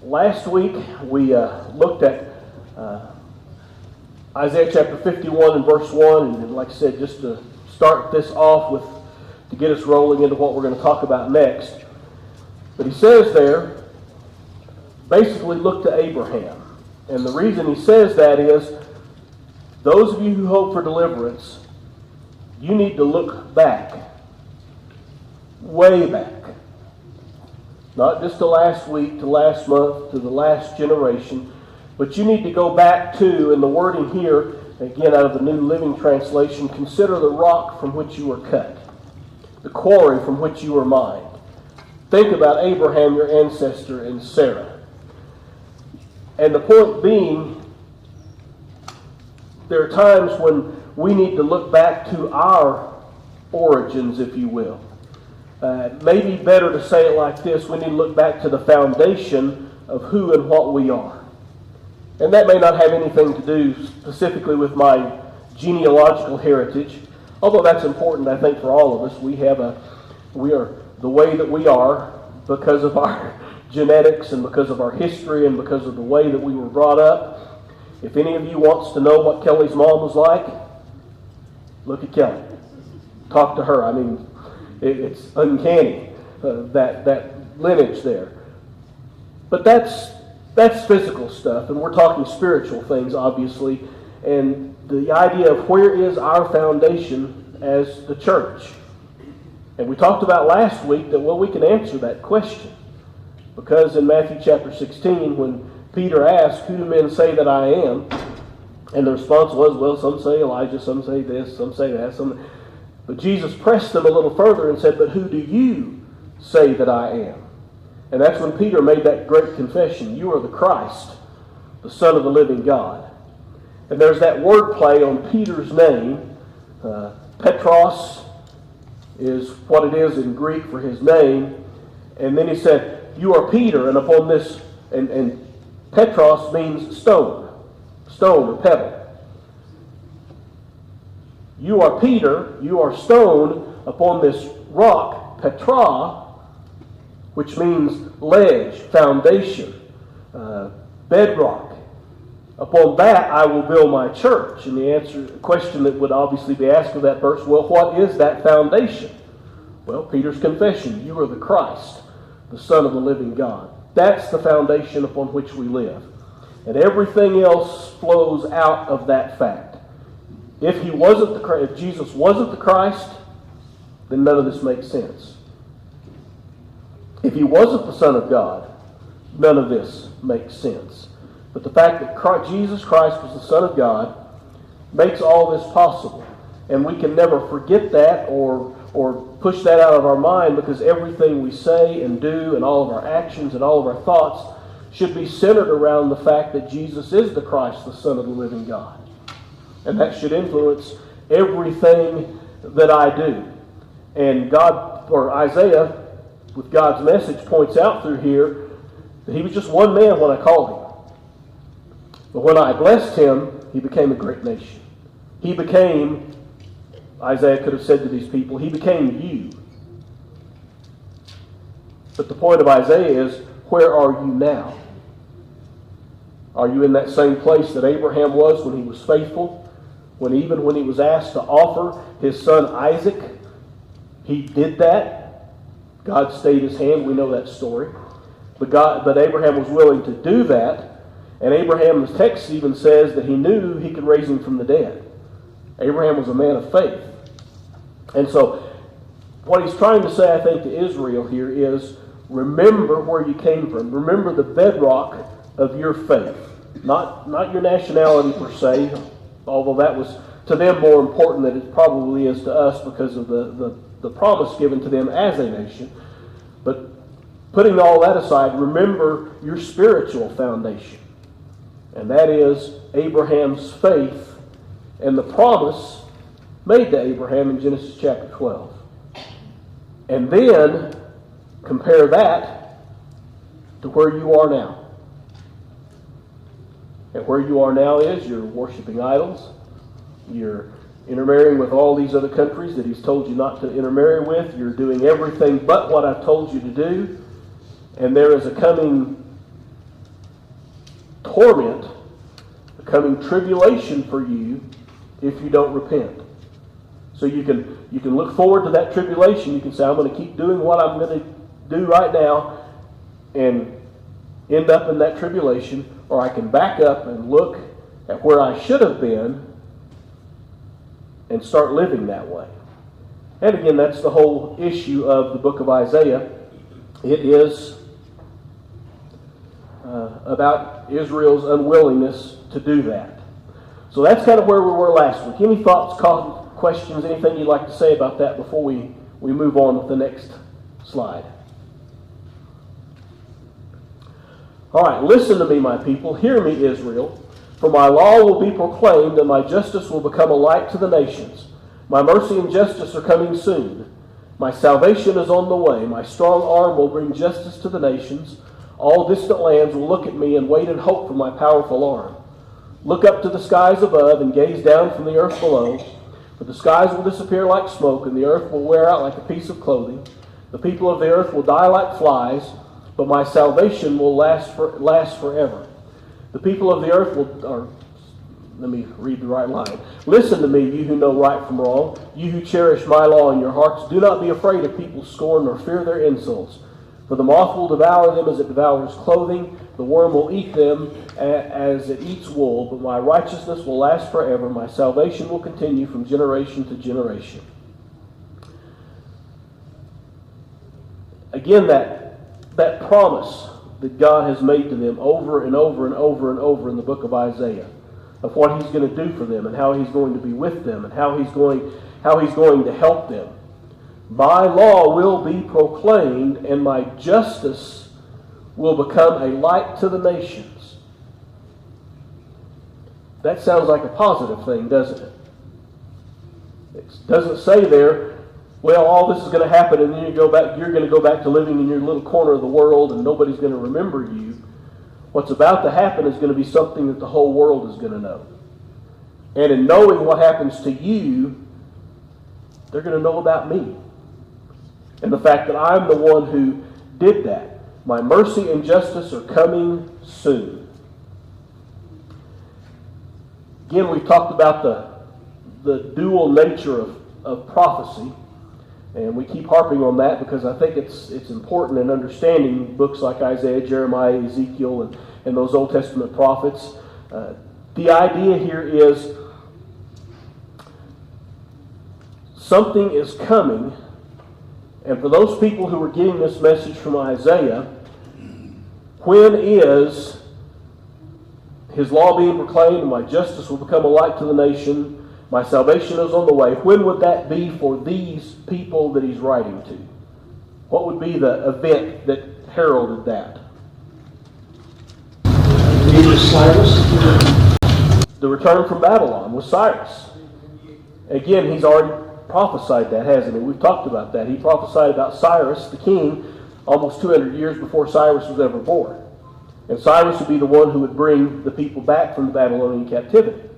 Last week we looked at Isaiah chapter 51 and verse 1, and like I said, just to start this off with, to get us rolling into what we're going to talk about next. But he says there, basically look to Abraham. And the reason he says that is, those of you who hope for deliverance, you need to look back, way back. Not just to last week, to last month, to the last generation, but you need to go back to, and the wording here, again out of the New Living Translation, consider the rock from which you were cut, the quarry from which you were mined. Think about Abraham, your ancestor, and Sarah. And the point being, there are times when we need to look back to our origins, if you will. Maybe better to say it like this: we need to look back to the foundation of who and what we are. And that may not have anything to do specifically with my genealogical heritage, although that's important, I think, for all of us. We are the way that we are because of our genetics and because of our history and because of the way that we were brought up. If any of you wants to know what Kelly's mom was like, look at Kelly. Talk to her. I mean, it's uncanny, that lineage there. But that's physical stuff, and we're talking spiritual things, obviously. And the idea of where is our foundation as the church. And we talked about last week that, well, we can answer that question. Because in Matthew chapter 16, when Peter asked, who do men say that I am? And the response was, well, some say Elijah, some say this, some say that, But Jesus pressed them a little further and said, but who do you say that I am? And that's when Peter made that great confession. You are the Christ, the Son of the living God. And there's that word play on Peter's name. Petros is what it is in Greek for his name. And then he said, you are Peter, and upon this, and Petros means stone or pebble. You are Peter, you are stone upon this rock, Petra, which means ledge, foundation, bedrock. Upon that I will build my church. And the question that would obviously be asked of that verse, well, what is that foundation? Well, Peter's confession, you are the Christ, the Son of the living God. That's the foundation upon which we live. And everything else flows out of that fact. If Jesus wasn't the Christ, then none of this makes sense. If he wasn't the Son of God, none of this makes sense. But the fact that Jesus Christ was the Son of God makes all this possible. And we can never forget that or push that out of our mind, because everything we say and do and all of our actions and all of our thoughts should be centered around the fact that Jesus is the Christ, the Son of the living God. And that should influence everything that I do. And Isaiah, with God's message, points out through here that he was just one man when I called him. But when I blessed him, he became a great nation. He became, Isaiah could have said to these people, he became you. But the point of Isaiah is, where are you now? Are you in that same place that Abraham was when he was faithful? When he was asked to offer his son Isaac, he did that. God stayed his hand. We know that story. But Abraham was willing to do that. And Abraham's text even says that he knew he could raise him from the dead. Abraham was a man of faith. And so what he's trying to say, I think, to Israel here is, remember where you came from. Remember the bedrock of your faith. Not your nationality per se, although that was to them more important than it probably is to us because of the promise given to them as a nation. But putting all that aside, remember your spiritual foundation. And that is Abraham's faith and the promise made to Abraham in Genesis chapter 12. And then compare that to where you are now. And where you are now is you're worshiping idols. You're intermarrying with all these other countries that he's told you not to intermarry with. You're doing everything but what I've told you to do. And there is a coming torment, a coming tribulation for you if you don't repent. So you can look forward to that tribulation. You can say, I'm going to keep doing what I'm going to do right now and end up in that tribulation, or I can back up and look at where I should have been and start living that way. And again, that's the whole issue of the book of Isaiah. It is about Israel's unwillingness to do that. So that's kind of where we were last week. Any thoughts, questions, anything you'd like to say about that before we move on with the next slide? All right, listen to me, my people. Hear me, Israel. For my law will be proclaimed, and my justice will become a light to the nations. My mercy and justice are coming soon. My salvation is on the way. My strong arm will bring justice to the nations. All distant lands will look at me and wait in hope for my powerful arm. Look up to the skies above and gaze down from the earth below. For the skies will disappear like smoke, and the earth will wear out like a piece of clothing. The people of the earth will die like flies, but my salvation will last forever. The people of the earth let me read the right line. Listen to me, you who know right from wrong, you who cherish my law in your hearts. Do not be afraid of people's scorn, nor fear their insults. For the moth will devour them as it devours clothing. The worm will eat them as it eats wool. But my righteousness will last forever. My salvation will continue from generation to generation. Again, that promise that God has made to them over and over and over and over in the book of Isaiah, of what He's going to do for them and how He's going to be with them and how He's going to help them. My law will be proclaimed, and my justice will become a light to the nations. That sounds like a positive thing, doesn't it? It doesn't say there, well, all this is going to happen, and then you're going to go back to living in your little corner of the world, and nobody's going to remember you. What's about to happen is going to be something that the whole world is going to know. And in knowing what happens to you, they're going to know about me. And the fact that I'm the one who did that. My mercy and justice are coming soon. Again, we've talked about the dual nature of prophecy. And we keep harping on that because I think it's important in understanding books like Isaiah, Jeremiah, Ezekiel, and those Old Testament prophets. The idea here is something is coming, and for those people who are getting this message from Isaiah, when is His law being proclaimed, and my justice will become a light to the nation, my salvation is on the way. When would that be for these people that He's writing to? What would be the event that heralded that? Cyrus. The return from Babylon was Cyrus. Again, he's already prophesied that, hasn't he? We've talked about that. He prophesied about Cyrus, the king, almost 200 years before Cyrus was ever born. And Cyrus would be the one who would bring the people back from the Babylonian captivity.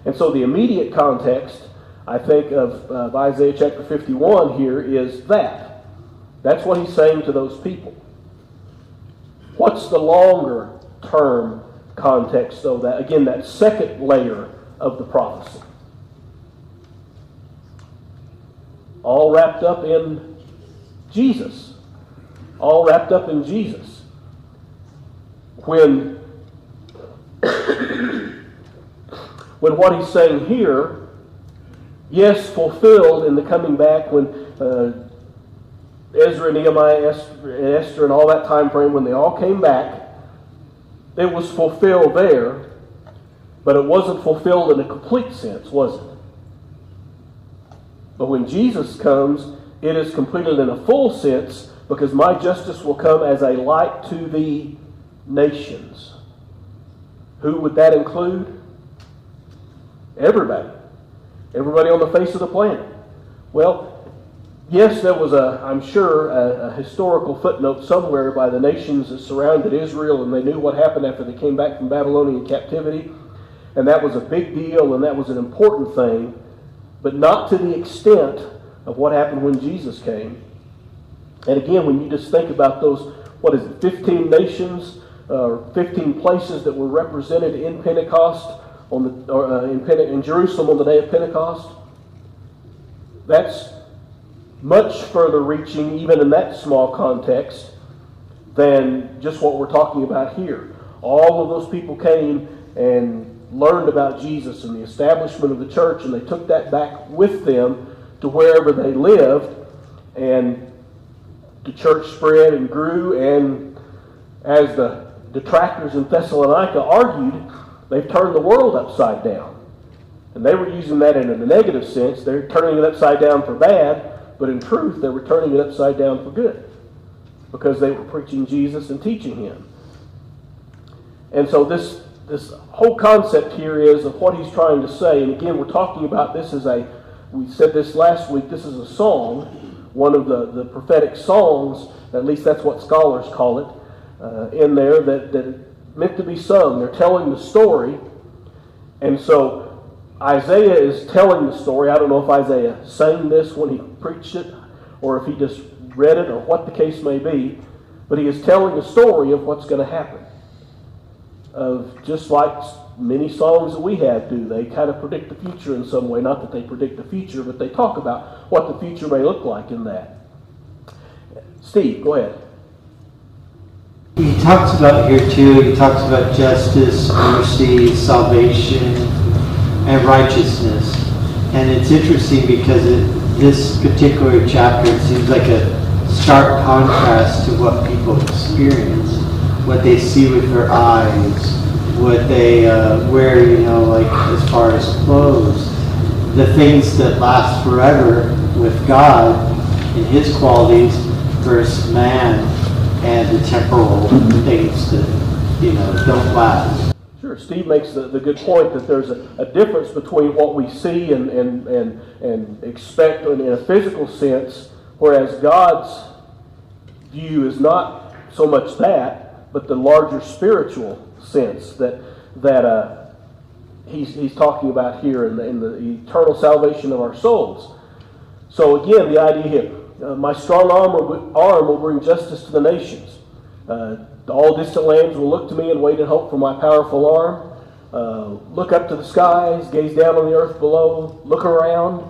And so the immediate context, I think, of Isaiah chapter 51 here is that. That's what he's saying to those people. What's the longer term context, though? That, again, that second layer of the prophecy. All wrapped up in Jesus. All wrapped up in Jesus. When what he's saying here, yes, fulfilled in the coming back when Ezra, Nehemiah, Esther, and all that time frame, when they all came back, it was fulfilled there, but it wasn't fulfilled in a complete sense, was it? But when Jesus comes, it is completed in a full sense, because my justice will come as a light to the nations. Who would that include? Everybody. Everybody on the face of the planet. Well, yes, there was I'm sure, a historical footnote somewhere by the nations that surrounded Israel, and they knew what happened after they came back from Babylonian captivity. And that was a big deal, and that was an important thing, but not to the extent of what happened when Jesus came. And again, when you just think about those, 15 nations 15 places that were represented in Pentecost in Jerusalem on the day of Pentecost. That's much further reaching, even in that small context, than just what we're talking about here. All of those people came and learned about Jesus and the establishment of the church, and they took that back with them to wherever they lived, and the church spread and grew, and as the detractors in Thessalonica argued, they've turned the world upside down. And they were using that in a negative sense. They're turning it upside down for bad, but in truth, they were turning it upside down for good, because they were preaching Jesus and teaching Him. And so this whole concept here is of what he's trying to say. And again, we're talking about this as we said this last week, this is a song, one of the prophetic songs, at least that's what scholars call it, in there, that meant to be sung. They're telling the story. And so Isaiah is telling the story. I don't know if Isaiah sang this when he preached it, or if he just read it, or what the case may be. But he is telling a story of what's going to happen. Of just like many songs that we have do. They kind of predict the future in some way. Not that they predict the future, but they talk about what the future may look like in that. Steve, go ahead. He talks about here too, he talks about justice, mercy, salvation, and righteousness. And it's interesting because this particular chapter, it seems like a stark contrast to what people experience. What they see with their eyes, what they wear, like as far as clothes. The things that last forever with God and His qualities versus man, and the temporal things that, don't last. Sure, Steve makes the good point that there's a difference between what we see and expect in a physical sense, whereas God's view is not so much that, but the larger spiritual sense that he's talking about here in the eternal salvation of our souls. So again, the idea here, my strong arm will bring justice to the nations. All distant lands will look to me and wait in hope for my powerful arm. Look up to the skies, gaze down on the earth below, look around.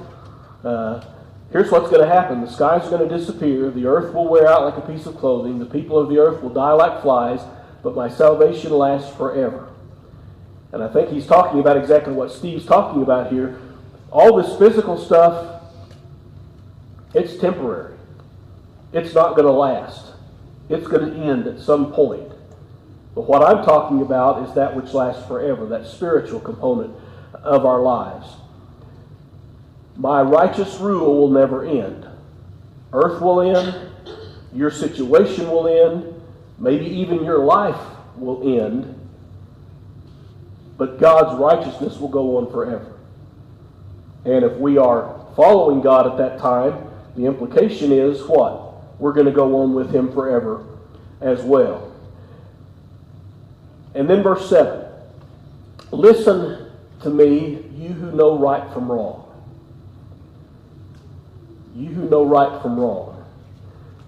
Here's what's going to happen. The skies are going to disappear. The earth will wear out like a piece of clothing. The people of the earth will die like flies, but my salvation lasts forever. And I think he's talking about exactly what Steve's talking about here. All this physical stuff, it's temporary. It's not going to last. It's going to end at some point. But what I'm talking about is that which lasts forever, that spiritual component of our lives. My righteous rule will never end. Earth will end. Your situation will end. Maybe even your life will end. But God's righteousness will go on forever. And if we are following God at that time, the implication is what? We're going to go on with Him forever as well. And then verse 7. Listen to me, you who know right from wrong. You who know right from wrong.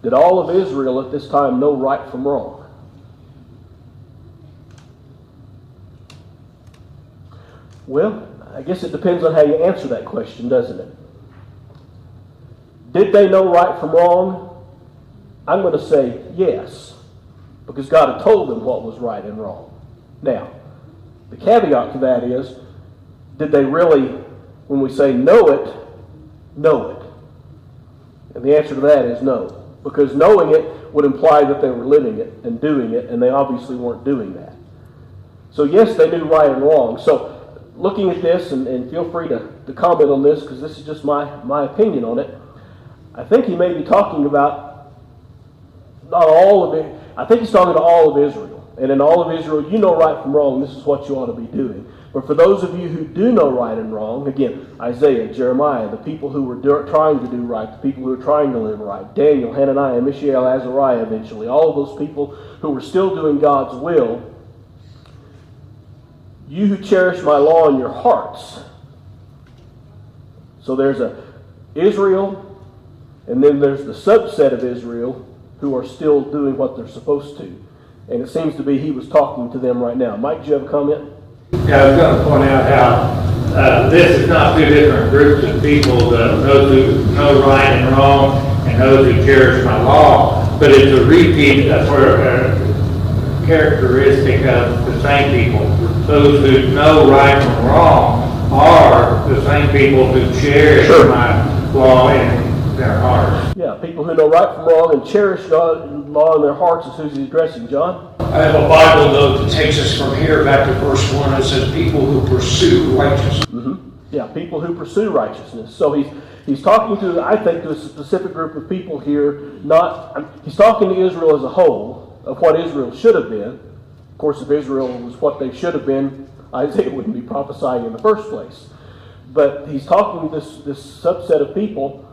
Did all of Israel at this time know right from wrong? Well, I guess it depends on how you answer that question, doesn't it? Did they know right from wrong? I'm going to say yes, because God had told them what was right and wrong. Now, the caveat to that is, did they really, when we say know it, know it? And the answer to that is no. Because knowing it would imply that they were living it and doing it, and they obviously weren't doing that. So yes, they knew right and wrong. So looking at this, and feel free to comment on this, because this is just my opinion on it, I think he may be talking about not all of it. I think he's talking to all of Israel. And in all of Israel, you know right from wrong. This is what you ought to be doing. But for those of you who do know right and wrong, again, Isaiah, Jeremiah, the people who were trying to do right, the people who were trying to live right, Daniel, Hananiah, Mishael, Azariah eventually, all of those people who were still doing God's will, you who cherish my law in your hearts. So there's Israel, and then there's the subset of Israel who are still doing what they're supposed to. And it seems to be he was talking to them right now. Mike, do you have a comment? Yeah, I was going to point out how this is not two different groups of people, those who know right and wrong and those who cherish my law, but it's a repeat characteristic of the same people. Those who know right from wrong are the same people who cherish my law in their hearts. Yeah, people who know right from wrong and cherish God's law in their hearts is who he's addressing. John? I have a Bible note that takes us from here back to verse 1. It says, people who pursue righteousness. Yeah, people who pursue righteousness. So he's talking to, I think, to a specific group of people here. He's talking to Israel as a whole of what Israel should have been. Of course, if Israel was what they should have been, Isaiah wouldn't be prophesying in the first place. But he's talking to this subset of people.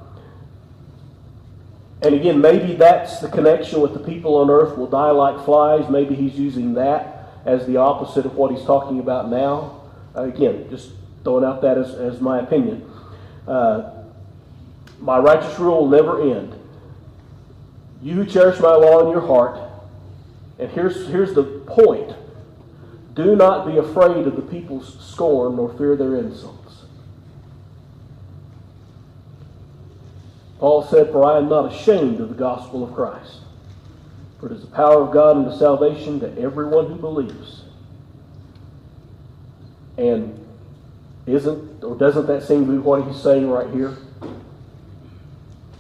And again, maybe that's the connection with the people on earth will die like flies. Maybe he's using that as the opposite of what he's talking about now. Again, just throwing out that as my opinion. My righteous rule will never end. You who cherish my law in your heart, and here's the point. Do not be afraid of the people's scorn nor fear their insults. Paul said, for I am not ashamed of the gospel of Christ, for it is the power of God unto salvation to everyone who believes. And doesn't that seem to be what he's saying right here?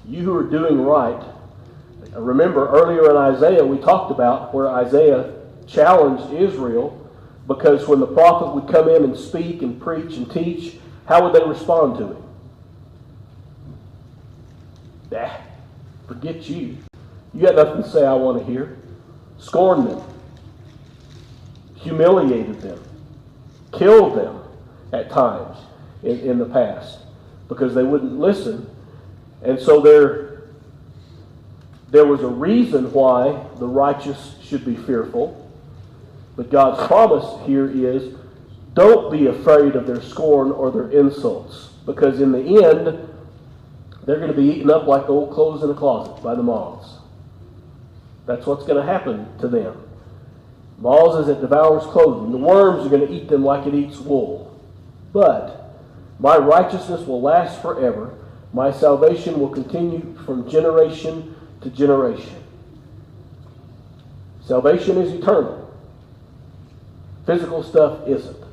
You who are doing right. Remember earlier in Isaiah we talked about where Isaiah challenged Israel, because when the prophet would come in and speak and preach and teach, how would they respond to him? Forget you. You got nothing to say I want to hear. Scorned them. Humiliated them. Killed them at times in the past because they wouldn't listen. And so there was a reason why the righteous should be fearful. But God's promise here is, don't be afraid of their scorn or their insults, because in the end, they're going to be eaten up like old clothes in a closet by the moths. That's what's going to happen to them. Moths as it devours clothing. The worms are going to eat them like it eats wool. But my righteousness will last forever. My salvation will continue from generation to generation. Salvation is eternal. Physical stuff isn't.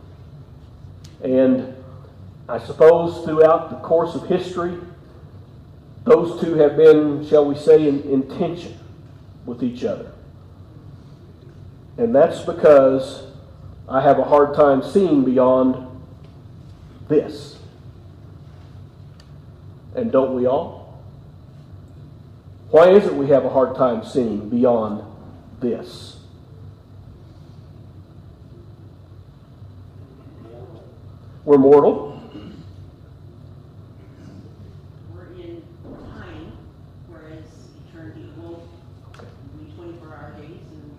And I suppose throughout the course of history, those two have been, shall we say, in tension with each other. And that's because I have a hard time seeing beyond this. And don't we all? Why is it we have a hard time seeing beyond this? We're mortal. We're in time, whereas eternity will be 24-hour days, and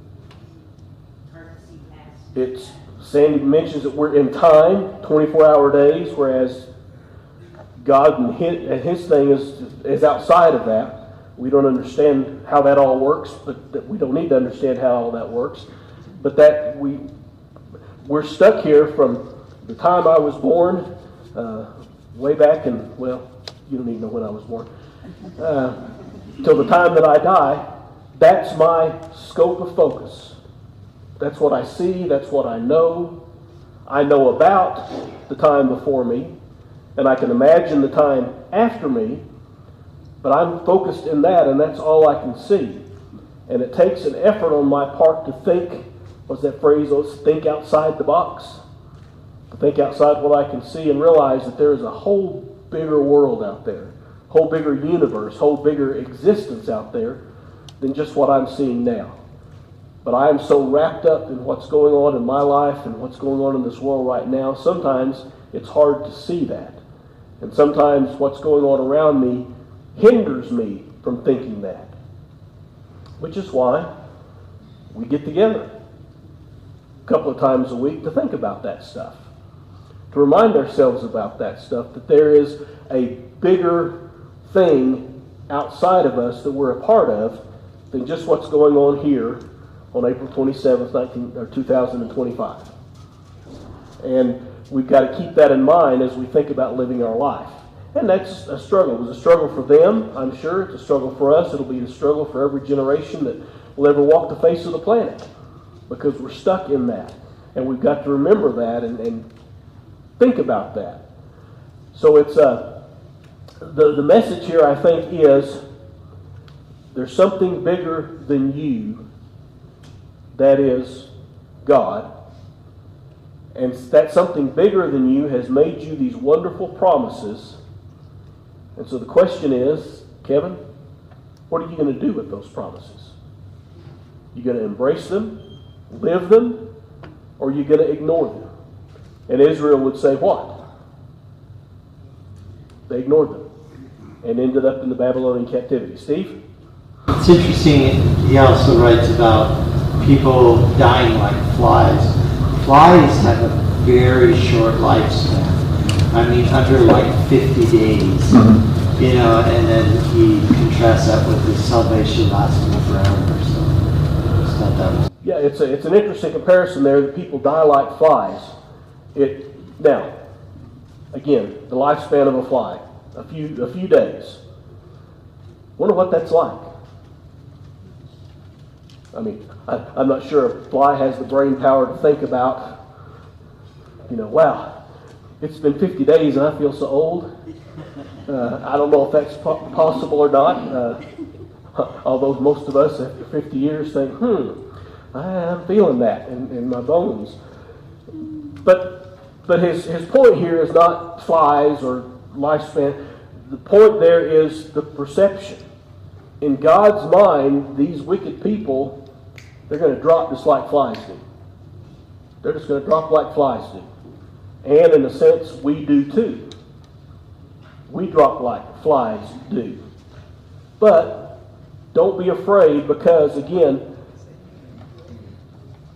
it's hard to see past. Sandy mentions that we're in time, 24-hour days, whereas God and his thing is outside of that. We don't understand how that all works, but we don't need to understand how all that works. But that we're stuck here from the time I was born, way back in, well, you don't even know when I was born, till the time that I die. That's my scope of focus. That's what I see. That's what I know. I know about the time before me, and I can imagine the time after me, but I'm focused in that, and that's all I can see. And it takes an effort on my part to think, what's that phrase, let's think outside the box. To think outside what I can see and realize that there is a whole bigger world out there, whole bigger universe, whole bigger existence out there than just what I'm seeing now. But I am so wrapped up in what's going on in my life and what's going on in this world right now, sometimes it's hard to see that. And sometimes what's going on around me hinders me from thinking that. Which is why we get together a couple of times a week to think about that stuff. To remind ourselves about that stuff, that there is a bigger thing outside of us that we're a part of than just what's going on here on April 27th, 2025. And we've got to keep that in mind as we think about living our life. And that's a struggle. It was a struggle for them, I'm sure. It's a struggle for us. It'll be a struggle for every generation that will ever walk the face of the planet, because we're stuck in that. And we've got to remember that and think about that. So it's the message here, I think, is there's something bigger than you, that is God. And that something bigger than you has made you these wonderful promises. And so the question is, Kevin, what are you going to do with those promises? You going to embrace them, live them, or are you going to ignore them? And Israel would say what? They ignored them and ended up in the Babylonian captivity. Steve? It's interesting, he also writes about people dying like flies. Flies have a very short lifespan. I mean, under like 50 days. You know, and then he contrasts that with his salvation lasting forever. So it's not that. Yeah, it's an interesting comparison there, that people die like flies. Now, again, the lifespan of a fly, a few days. Wonder what that's like. I mean, I'm not sure a fly has the brain power to think about, wow, it's been 50 days and I feel so old. I don't know if that's possible or not. Although most of us after 50 years think, I'm feeling that in my bones. But his point here is not flies or lifespan. The point there is the perception. In God's mind, these wicked people, they're going to drop just like flies do. They're just going to drop like flies do. And in a sense, we do too. We drop like flies do. But don't be afraid, because again,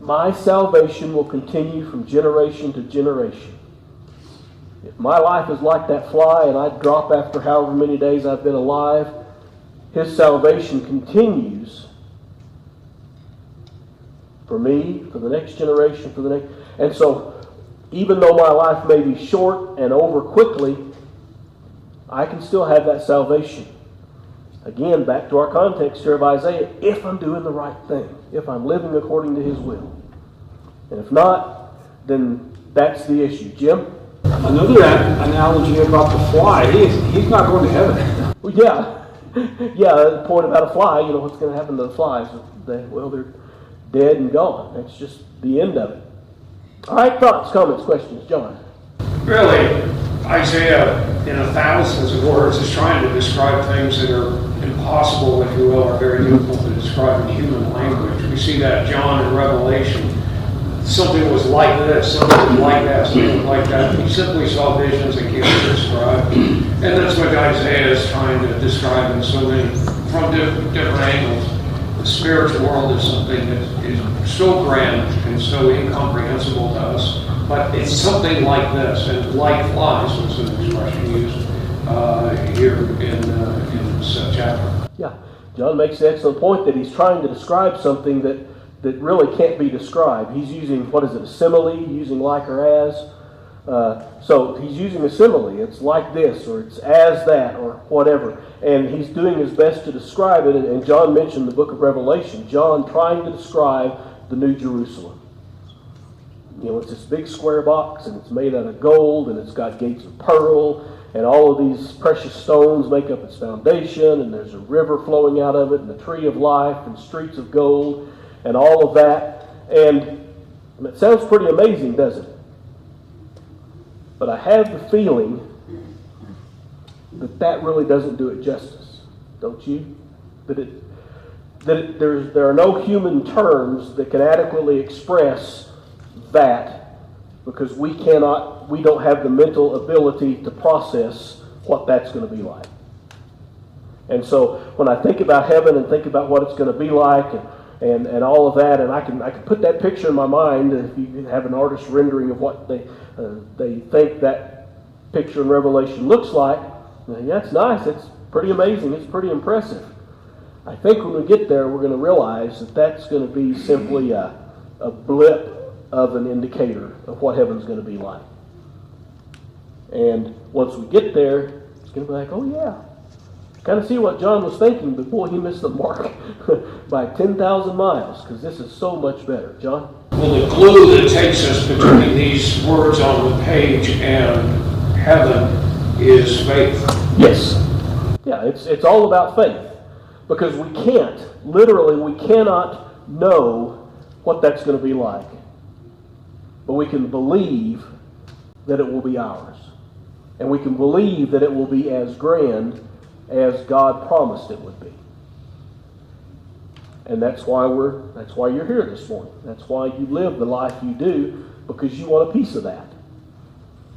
my salvation will continue from generation to generation. If my life is like that fly and I drop after however many days I've been alive, His salvation continues for me, for the next generation, for the next. And so, even though my life may be short and over quickly, I can still have that salvation. Again, back to our context here of Isaiah, if I'm doing the right thing, if I'm living according to His will. And if not, then that's the issue. Jim? Another analogy about the fly, he's not going to heaven. Well, yeah, the point about a fly, what's going to happen to the flies? They're dead and gone. That's just the end of it. All right, thoughts, comments, questions. John? Really, Isaiah, in thousands of words, is trying to describe things that are impossible, if you will, or very difficult to describe in human language. We see that John in Revelation. Something was like this, something was like that, something was like that. He simply saw visions and can't describe. And that's what Isaiah is trying to describe in so many, from different angles. The spiritual world is something that is so grand and so incomprehensible to us, but it's something like this, and like flies was an expression used here in this chapter. Yeah, John makes the excellent point that he's trying to describe something that really can't be described. He's using, a simile, using like or as. So he's using a simile. It's like this, or it's as that, or whatever. And he's doing his best to describe it. And John mentioned the book of Revelation. John trying to describe the New Jerusalem. It's this big square box, and it's made out of gold, and it's got gates of pearl, and all of these precious stones make up its foundation, and there's a river flowing out of it, and the tree of life, and streets of gold, and all of that. And it sounds pretty amazing, doesn't it? But I have the feeling that really doesn't do it justice, don't you? There are no human terms that can adequately express that, because we don't have the mental ability to process what that's going to be like. And so when I think about heaven and think about what it's going to be like and all of that, and I can put that picture in my mind. If you have an artist's rendering of what they think that picture in Revelation looks like, yeah, it's nice, it's pretty amazing, it's pretty impressive. I think when we get there, we're going to realize that that's going to be simply a blip of an indicator of what heaven's going to be like. And once we get there, it's going to be like, oh yeah, kind of see what John was thinking, but boy, he missed the mark by 10,000 miles, because this is so much better. John? Well, the glue that takes us between these words on the page and heaven is faith. Yes. Yeah, it's all about faith. Because we cannot know what that's going to be like. But we can believe that it will be ours. And we can believe that it will be as grand as God promised it would be. And that's why you're here this morning. That's why you live the life you do, because you want a piece of that.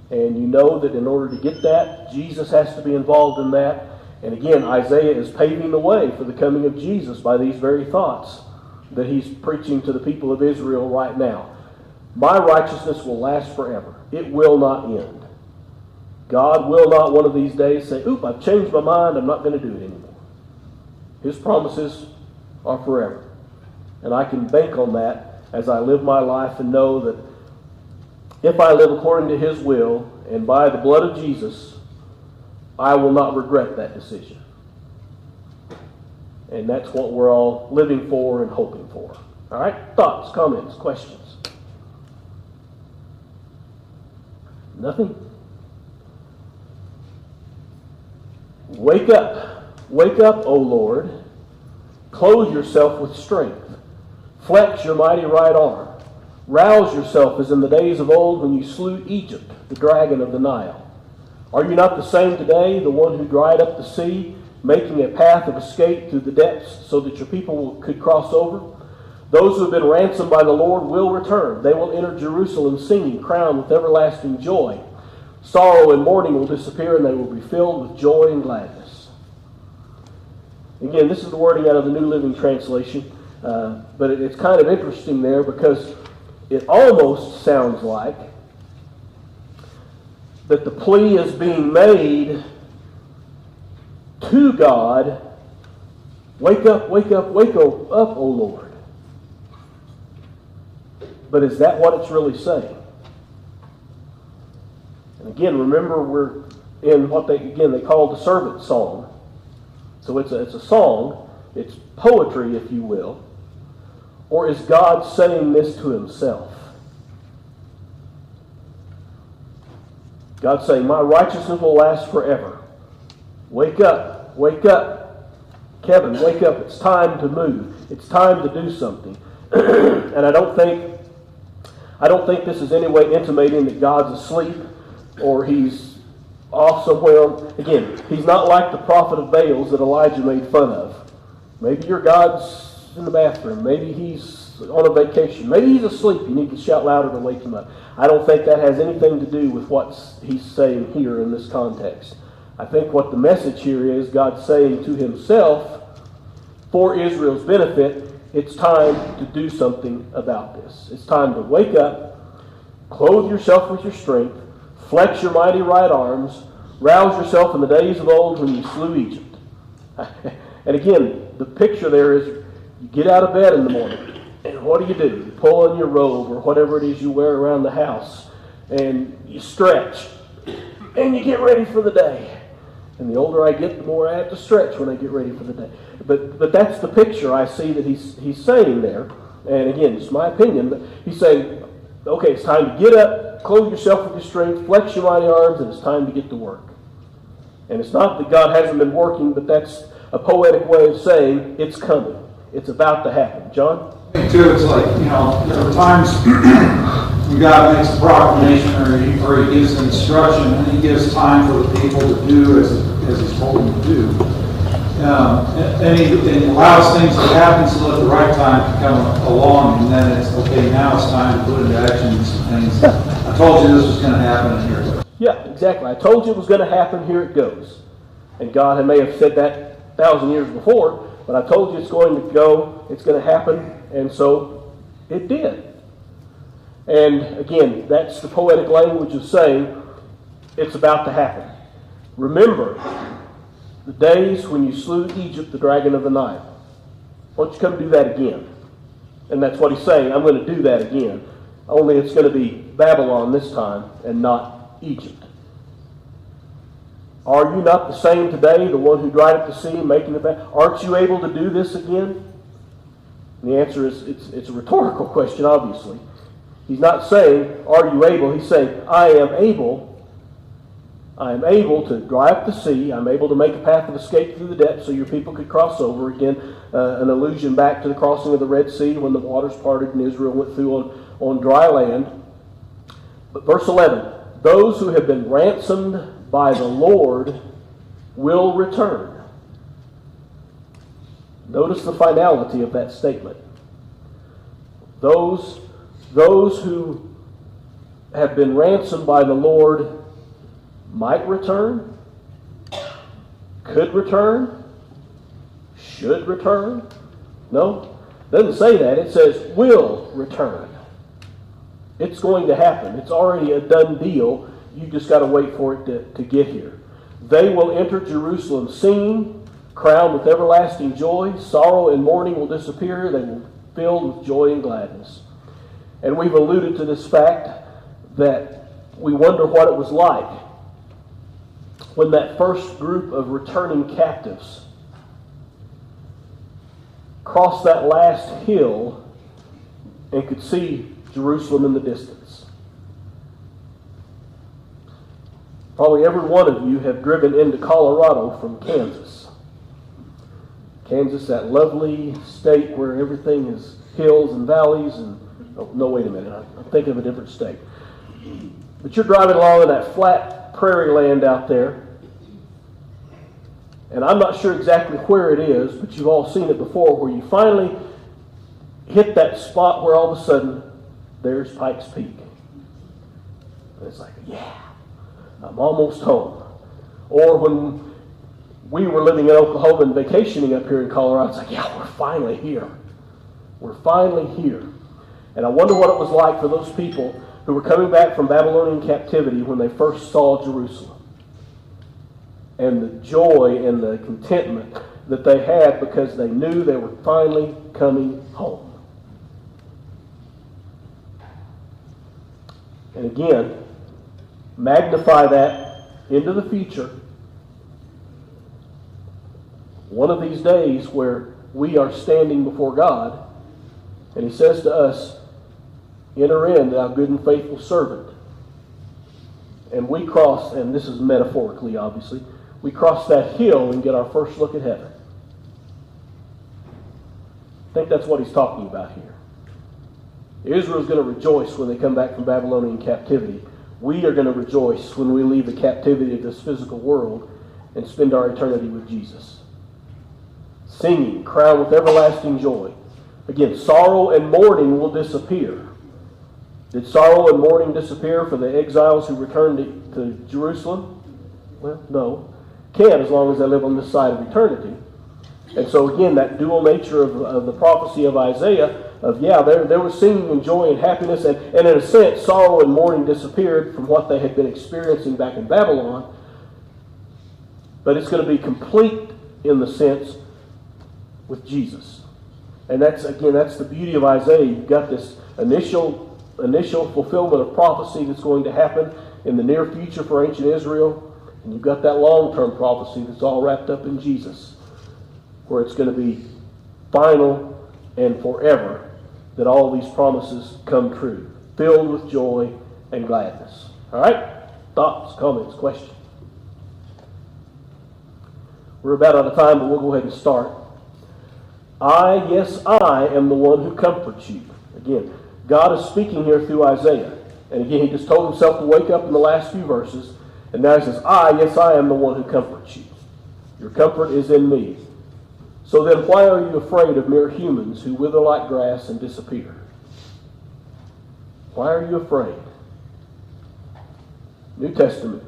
And you know that in order to get that, Jesus has to be involved in that. And again, Isaiah is paving the way for the coming of Jesus by these very thoughts that he's preaching to the people of Israel right now. My righteousness will last forever. It will not end. God will not one of these days say, oop, I've changed my mind, I'm not going to do it anymore. His promises are forever. And I can bank on that as I live my life and know that if I live according to His will and by the blood of Jesus, I will not regret that decision. And that's what we're all living for and hoping for. All right? Thoughts, comments, questions? Nothing? Wake up, O Lord. Clothe yourself with strength. Flex your mighty right arm. Rouse yourself as in the days of old when you slew Egypt, the dragon of the Nile. Are you not the same today, the one who dried up the sea, making a path of escape through the depths so that your people could cross over? Those who have been ransomed by the Lord will return. They will enter Jerusalem singing, crowned with everlasting joy. Sorrow and mourning will disappear, and they will be filled with joy and gladness. Again, this is the wording out of the New Living Translation, but it's kind of interesting there because it almost sounds like that the plea is being made to God, wake up, wake up, wake up, O Lord. But is that what it's really saying? And again, remember we're in what they call the servant song. So it's a song, it's poetry, if you will. Or is God saying this to Himself? God's saying, my righteousness will last forever. Wake up, wake up. Kevin, wake up. It's time to move. It's time to do something. And I don't think this is any way intimating that God's asleep or He's off somewhere. Again, He's not like the prophet of Baals that Elijah made fun of. Maybe your God's in the bathroom. Maybe He's on a vacation. Maybe He's asleep. You need to shout louder to wake Him up. I don't think that has anything to do with what He's saying here in this context. I think what the message here is, God's saying to Himself, for Israel's benefit, it's time to do something about this. It's time to wake up, clothe yourself with your strength, flex your mighty right arms, rouse yourself in the days of old when you slew Egypt. And again, the picture there is you get out of bed in the morning, and what do? You pull on your robe or whatever it is you wear around the house, and you stretch, and you get ready for the day. And the older I get, the more I have to stretch when I get ready for the day. But that's the picture I see that he's saying there. And again, it's my opinion, but he's saying, okay, it's time to get up, clothe yourself with your strength, flex your mighty arms, and it's time to get to work. And it's not that God hasn't been working, but that's a poetic way of saying it's coming. It's about to happen. John? I think too, it's like, there are times when God makes a proclamation or he gives an instruction and He gives time for the people to do as He's told them to do. And He allows things to happen so that the right time can come along, and then it's, okay, now it's time to put into action some things. I told you this was going to happen, and here it goes. Yeah, exactly. I told you it was going to happen, here it goes. And God may have said that 1,000 years before, but I told you it's going to go, it's going to happen, and so it did. And again, that's the poetic language of saying it's about to happen. Remember the days when you slew Egypt, the dragon of the Nile. Why don't you come do that again? And that's what he's saying. I'm going to do that again. Only it's going to be Babylon this time and not Egypt. Are you not the same today, the one who dried up the sea, making the bed? Aren't you able to do this again? And the answer is, it's a rhetorical question, obviously. He's not saying, are you able? He's saying, I am able. I am able to dry up the sea. I'm able to make a path of escape through the depths so your people could cross over. Again, an allusion back to the crossing of the Red Sea when the waters parted and Israel went through on dry land. But verse 11, those who have been ransomed by the Lord will return. Notice the finality of that statement. Those who have been ransomed by the Lord might return, could return, should return. No, it doesn't say that. It says will return. It's going to happen. It's already a done deal. You just got to wait for it to get here. They will enter Jerusalem singing, crowned with everlasting joy. Sorrow and mourning will disappear. They will be filled with joy and gladness. And we've alluded to this fact that we wonder what it was like when that first group of returning captives crossed that last hill and could see Jerusalem in the distance. Probably every one of you have driven into Colorado from Kansas. Kansas, that lovely state where everything is hills and valleys and... Oh, no, wait a minute. I'm thinking of a different state. But you're driving along in that flat prairie land out there. And I'm not sure exactly where it is, but you've all seen it before, where you finally hit that spot where all of a sudden there's Pikes Peak. And it's like, yeah, I'm almost home. Or when we were living in Oklahoma and vacationing up here in Colorado, it's like, yeah, we're finally here. We're finally here. And I wonder what it was like for those people who were coming back from Babylonian captivity when they first saw Jerusalem. And the joy and the contentment that they had because they knew they were finally coming home. And again, magnify that into the future. One of these days where we are standing before God, and He says to us, enter in, thou good and faithful servant. And we cross, and this is metaphorically obviously, we cross that hill and get our first look at heaven. I think that's what He's talking about here. Israel's going to rejoice when they come back from Babylonian captivity. We are going to rejoice when we leave the captivity of this physical world and spend our eternity with Jesus. Singing, crowned with everlasting joy. Again, sorrow and mourning will disappear. Did sorrow and mourning disappear for the exiles who returned to Jerusalem? Well, no. Can, as long as they live on this side of eternity. And so again, that dual nature of the prophecy of Isaiah, they were singing in joy and happiness, and in a sense, sorrow and mourning disappeared from what they had been experiencing back in Babylon. But it's going to be complete in the sense with Jesus. And that's the beauty of Isaiah. You've got this initial fulfillment of prophecy that's going to happen in the near future for ancient Israel. And you've got that long-term prophecy that's all wrapped up in Jesus, where it's going to be final and forever that all these promises come true, filled with joy and gladness. All right? Thoughts, comments, questions? We're about out of time, but we'll go ahead and start. I am the one who comforts you. Again, God is speaking here through Isaiah. And again, He just told Himself to wake up in the last few verses. And now He says, I am the one who comforts you. Your comfort is in me. So then why are you afraid of mere humans who wither like grass and disappear? Why are you afraid? New Testament,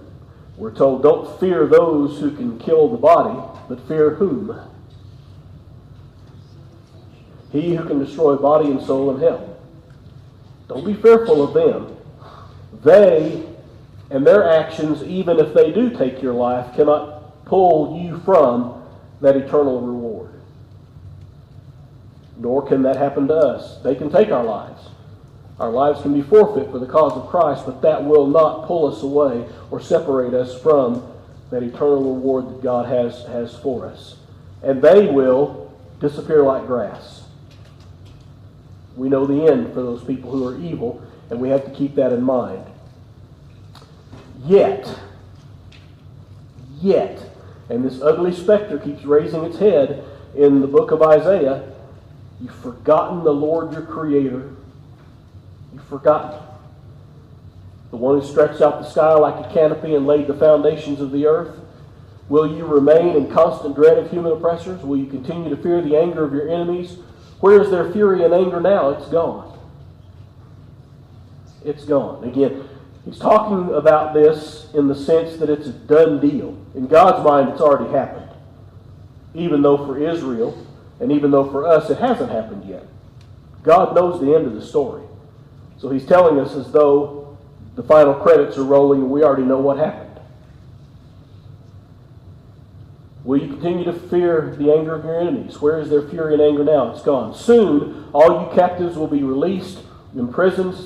we're told, don't fear those who can kill the body, but fear whom? He who can destroy body and soul in hell. Don't be fearful of them. They and their actions, even if they do take your life, cannot pull you from that eternal reward. nor can that happen to us. They can take our lives. Our lives can be forfeit for the cause of Christ, but that will not pull us away or separate us from that eternal reward that God has for us. And they will disappear like grass. We know the end for those people who are evil, and we have to keep that in mind. Yet, and this ugly specter keeps raising its head in the book of Isaiah, you've forgotten the Lord your Creator. You've forgotten. The one who stretched out the sky like a canopy and laid the foundations of the earth. Will you remain in constant dread of human oppressors? Will you continue to fear the anger of your enemies? Where is their fury and anger now? It's gone. It's gone. Again, he's talking about this in the sense that it's a done deal. In God's mind, it's already happened. Even though for Israel, and even though for us, it hasn't happened yet. God knows the end of the story. So he's telling us as though the final credits are rolling and we already know what happened. Will you continue to fear the anger of your enemies? Where is their fury and anger now? It's gone. Soon, all you captives will be released. Imprisonment,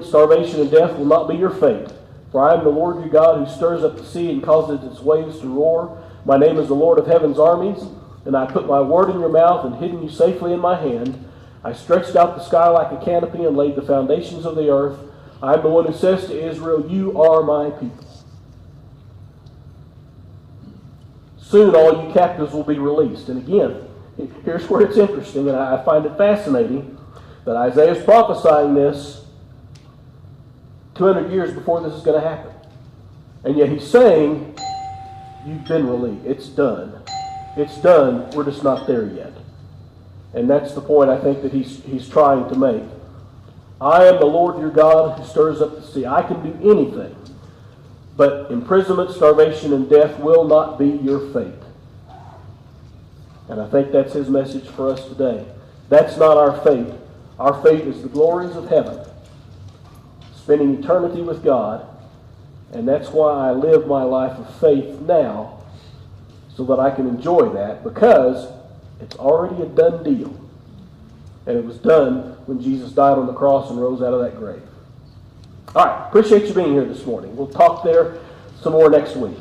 starvation, and death will not be your fate. For I am the Lord your God who stirs up the sea and causes its waves to roar. My name is the Lord of heaven's armies, and I put my word in your mouth and hidden you safely in my hand. I stretched out the sky like a canopy and laid the foundations of the earth. I am the one who says to Israel, you are my people. Soon all you captives will be released. And again, here's where it's interesting, and I find it fascinating that Isaiah is prophesying this 200 years before this is going to happen. And yet he's saying, you've been released. It's done. It's done. We're just not there yet. And that's the point I think that he's trying to make. I am the Lord your God who stirs up the sea. I can do anything. But imprisonment, starvation, and death will not be your fate. And I think that's his message for us today. That's not our fate. Our fate is the glories of heaven. Spending eternity with God. And that's why I live my life of faith now, so that I can enjoy that, because it's already a done deal. And it was done when Jesus died on the cross and rose out of that grave. All right, appreciate you being here this morning. We'll talk there some more next week.